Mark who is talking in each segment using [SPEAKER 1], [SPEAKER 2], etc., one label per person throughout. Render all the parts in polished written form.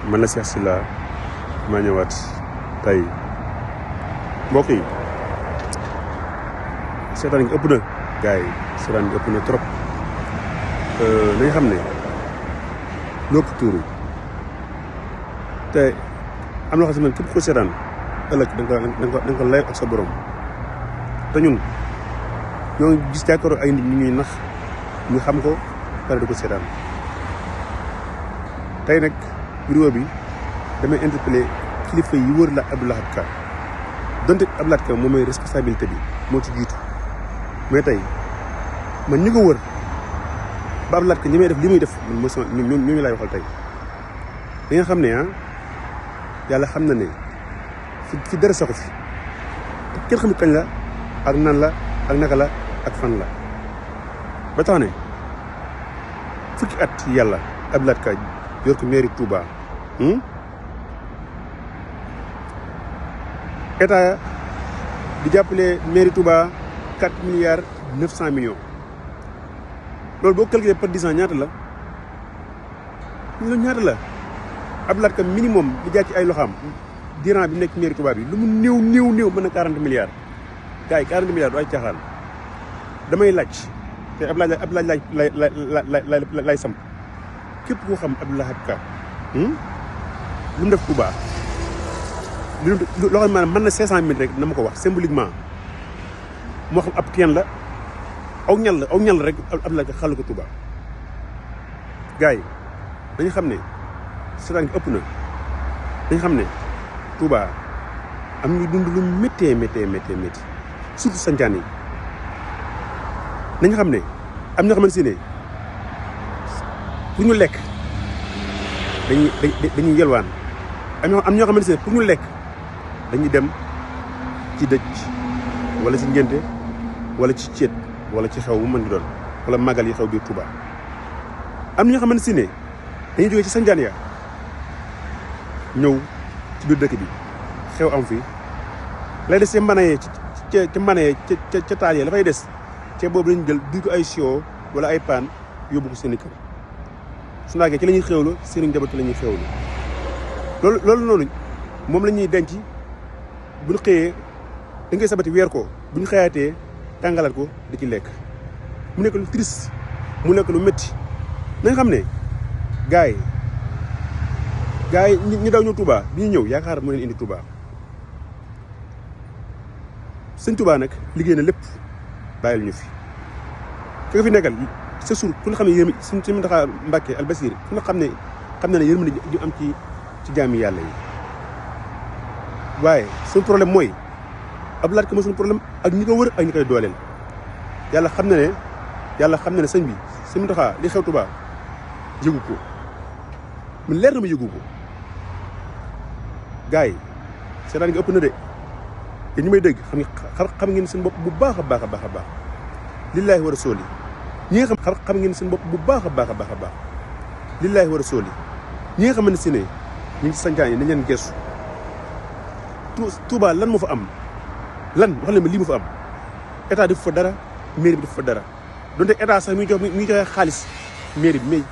[SPEAKER 1] man la Cheikh Sylla maa ñëwaat tey mbokk yi seetaan gi ëpp na gars yi seetaan gi ëpp na trop nañ xam ne lépp tuuru te am na loo xam ne képp ko seetaan ëllëg da nga ko lay ak sa borom te ñun ñoo ngi gis jàkkaarloo ay nit ñu ñuy nax ñu xam ko pare di ko seetaan tey nag vidéo bi damay interpellé kilifa yi wër la Abdou Lahad Ka donte Abdou Lahad Ka moom mooy responsabilité bi moo ci jiitu mais tey man ñi ko wër ba Abdou Lahad Ka ñi may def li muy def man mooy sama ñooñu laay waxal tey da nga xam ne yàlla xam na ne fi dara saxu fi te kenn xamul kañ la ak nan la ak naka la ak fan la ba tax ne fukki at yàlla Abdou Lahad Ka yor ko mairie Touba état di jàppale mairie Touba 4 milliards 900 millions loolu boo calculé par 10 ans ñaata la loolu ñaata la Abdou Lahad Ka minimum di jaar ci ay loxaam durant bi nekk mairie Touba bi lu mu néew mën na 40 milliards gars yi 40 milliards du ay caaxaan damay laaj te ab laaj lay samp képp koo xam Abdou Lahad Ka lu mu def Touba loo xam ne maanaam mën na 500 000 rek na ma ko wax symboliquement moo xam ab teen la aw ñal rek Abdou Lahad Ka xàll ko Touba gars yi dañu xam ne seetaan gi ëpp na dañu xam ne Touba am ñu dund lu méttee surtout sancaan yi nañu xam ne am ñoo xamante ne pour ñu lekk dañuy yelwaan am ñoo xamante ne pour ñu lekk dañuy dem ci dëj wala ci ngénte wala ci céet wala ci xew bu mën di doon wala màggal yi xew biir Touba am ñoo xamante ne dañuy jógee ci sanjaan ya ñëw ci biir dëkk bi xew am fi lay des ca mbanayee ca mbanayee ca taal ya la fay des te boobu lañu jël duy ko ay sio wala ay paan yóbbu ko seen i kër su naagee ci la ñuy xewlu seen njaboot la ñuy xewlu loolu noonu moom la ñuy denc bu ñu xëyee dañ koy sabati weer ko bu ñu xëyaatee tàngalaat ko di ci lekk mu nekk lu triste mu nekk lu métti na nga xam ne gars yi ñi daw ñëw Touba bi ñu ñëw yaakaar mu leen indi Touba sëñ Touba nag liggéey na lépp bàyyil ñu fi ki nga fi nekkal c'est sûr ku ñu xam ne yërëm suñ Mountakha Mbacké Al Bassir ku ñu xam ne ne yërmande ju am ci jaami yàlla yi waaye suñu problème mooy Abdou Lahad Ka mooy suñu problème ak ñi ko wër ak ñi koy dooleel yàlla xam na ne sëñ bi sëñ Mountakha li xew Touba yëgu ko mu leer na ma yëgu ko gars yi seetaan nga ëpp na de te ñi may dégg xam ngeen seen bopp bu baax a baax lillaahi wa rasuuli ñi nga xam ngeen seen bopp bu baax a baax lillaahi wa rasuuli ñi nga xamante si ne ñu ngi ci sancaan yi nañ leen gestu Touba lan moo fa am lan wax leen ma lii moo fa am état def fa dara mairie bi def fa dara donte état sax mi ngi joxe xaalis mairie bi mais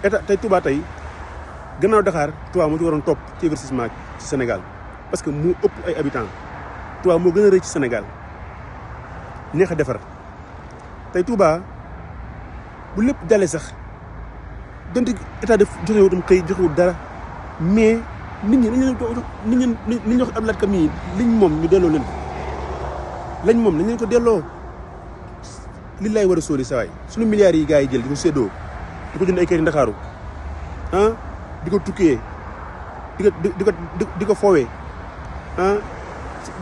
[SPEAKER 1] état tey Touba tey gannaaw Dakar Touba moo ci waroon topp ci investissement ci Sénégal parce que moo ëpp ay habitants Touba moo gën a rëy ci Sénégal neex a defar tey Touba bu lépp dalee sax donte état def joxewul tam xëy joxewul dara mais nit ñi dañu wax Abdou Lahad Ka mii liñ moom ñu delloo leen ko lañ moom nañ leen ko delloo li lay war a sóori sawaay suñu milliards yi gars yi jël di ko séddoo di ko jënd ay kër yi Ndakaaru di ko tukkee di ko foowee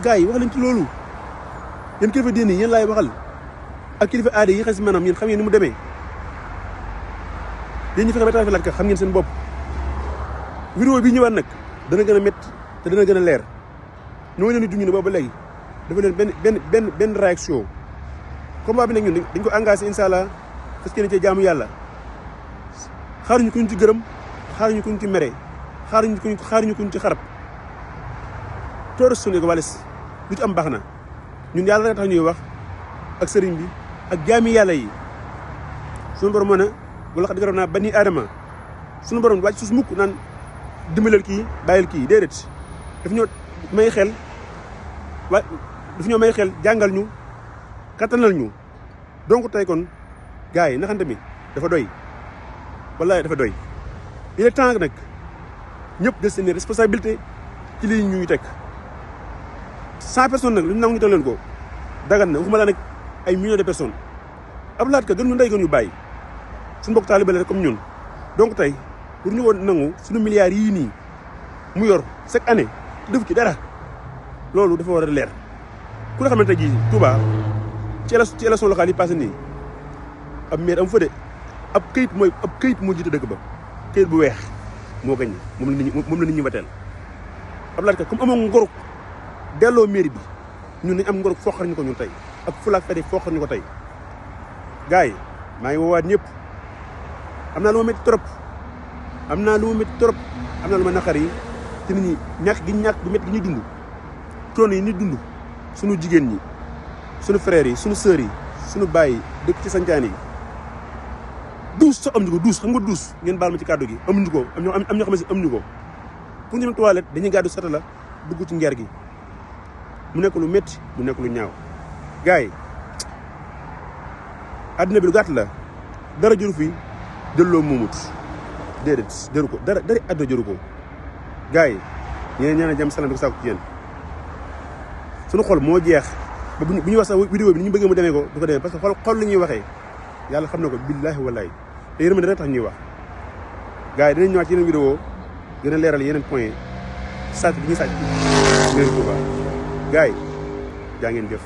[SPEAKER 1] gars yi wax leen ci loolu yéen kilifa diine yi yéen laay waxal ak kilifa aada yi xam si maanaam yéen xam ngeen ni mu demee yéen ñu fexe ba Abdou Lahad Ka xam ngeen seen bopp vidéo bi ñëwaat nag dana gën a métti te dana gën a leer ñoo leen di dund ne boobu ba léegi dafa leen benn réaction combat bi nag ñun dañ ko engagé incha allah parce que cee jaamu yàlla xaaruñu kuñ ci gërëm xaaruñu kuñ ci mere xaaruñu kuñ ci xarab toorus su ne ko walis lu ci am baax na ñun yàlla rek tax ñuy wax ak sëriñ bi ak jaami yàlla yi suñu borom moo ne wala xad garoon naa bani aadama suñu borom wàcc suuf mukk naan dimbalal kii bàyyil kii déedéet daf ñoo may xel daf ñoo may xel jàngal ñu kattanal ñu donc tey kon gars yi naxante mi dafa doy wallahi dafa doy il est temps nag ñëpp jël seen responsabilité ci lii ñuy teg 100 personnes nag lu ñu nangu ñu teg leen ko dagan na waxuma la nag ay millions de personnes Abdoulaye Ka gën ñu ndey gën ñu bàyyi suñu mbokk taalibe la rek comme ñun donc tey pour ñu woon nangu suñu milliards yii nii mu yor chaque année def ci dara loolu dafa war a leer ku nga xamante ji Touba ci élection locale yi passé nii ab maire am fa de ab këyit moo jiite dëkk ba këyit bu weex moo gañ moom la nit ñi wateel Abdoulaye Ka comme amoon ngoruk delloo mairie bi ñun nañ am ngoruk fooxar ñu ko ñun tey ak fulaak fede fooxar ñu ko tey gars yi maa ngi woowaat ñëpp am naa lu ma métti trop am naa lu ma naqar yi ci nit ñi ñàkk bu métti gi ñuy dund coono yi ñuy dund suñu jigéen ñi suñu frères yi suñu sœurs yi suñu baay yi dëkk ci sancaan yi douche sax amuñu ko douche xam nga douche ngeen baal ma ci kàddu gi amuñu ko am ñoo xam ne si amuñu ko pour ñu dem toilette dañuy gàddu sata la dugg ci ngeer gi mu nekk lu métti mu nekk lu ñaaw gars yi àddina bi lu gàtt la dara jëru fi jëlloo moomut déedéet jëru ko dara àddina jëru ko gars yi ñeneen ñaanal jàmm salaam di ko sàkku ci yéen suñu xol moo jeex ba bu ñu wax sax vidéo bi ni ñu bëggee mu demee ko du ko demee parce que xol li ñuy waxee yàlla xam na ko billaahi wallaahi te yërmande rek tax ñuy wax gars yi dinañ ñëwaat ci yeneen vidéo gën a leeral yeneen point sàcc bi ñuy sàcc ngeen Touba gars yi jaa ngeen jëf